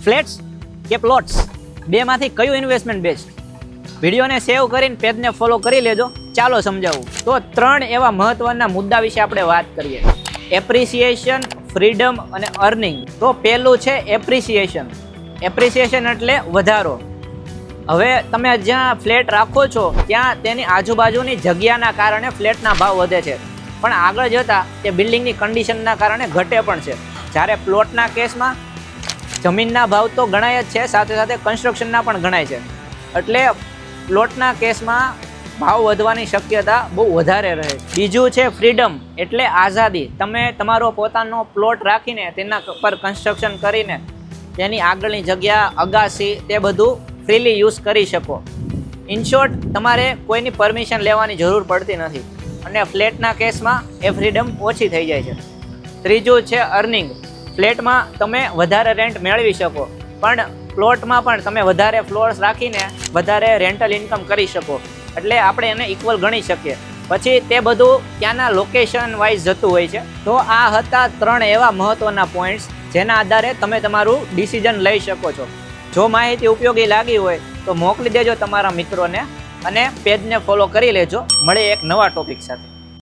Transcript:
Flats કે plots, બેમાંથી કયું ઇન્વેસ્ટમેન્ટ બેસ્ટ? વિડીયોને સેવ કરીને પેજને ફોલો કરી લેજો. ચાલો સમજાવું. તો 3 એવા મહત્વના મુદ્દા વિશે આપણે વાત કરીએ. એપ્રિસિએશન, ફ્રીડમ અને અર્નિંગ. તો પહેલું છે એપ્રિસિએશન. એપ્રિસિએશન એટલે વધારો. હવે તમે જ્યાં ફ્લેટ રાખો છો ત્યાં તેની આજુબાજુની જગ્યાના કારણે ફ્લેટના ભાવ વધે છે, પણ આગળ જતાં તે બિલ્ડિંગની કન્ડિશનના કારણે ઘટે પણ છે. જ્યારે પ્લોટના કેસમાં જમીનના ભાવ તો ગણાય જ છે, સાથે સાથે કન્સ્ટ્રક્શનના પણ ગણાય છે. એટલે પ્લોટના કેસમાં ભાવ વધવાની શક્યતા બહુ વધારે રહે છે. બીજું છે ફ્રીડમ, એટલે આઝાદી. તમે તમારો પોતાનો પ્લોટ રાખીને તેના પર કન્સ્ટ્રક્શન કરીને તેની આગળની જગ્યા, અગાસી, તે બધું ફ્રીલી યુઝ કરી શકો. ઇન શોર્ટ, તમારે કોઈની પરમિશન લેવાની જરૂર પડતી નથી અને ફ્લેટના કેસમાં એ ફ્રીડમ ઓછી થઈ જાય છે. ત્રીજું છે અર્નિંગ. ફ્લેટમાં તમે વધારે રેન્ટ મેળવી શકો, પણ પ્લોટમાં પણ તમે વધારે ફ્લોર્સ રાખીને વધારે રેન્ટલ ઇન્કમ કરી શકો. એટલે આપણે એને ઇક્વલ ગણી શકીએ. પછી તે બધું ત્યાંના લોકેશન વાઇઝ જતું હોય છે. તો આ હતા 3 એવા મહત્વના પોઈન્ટ્સ જેના આધારે તમે તમારું ડિસિઝન લઈ શકો છો. જો માહિતી ઉપયોગી લાગી હોય તો મોકલી દેજો તમારા મિત્રોને અને પેજને ફોલો કરી લેજો. મળે એક નવા ટોપિક સાથે.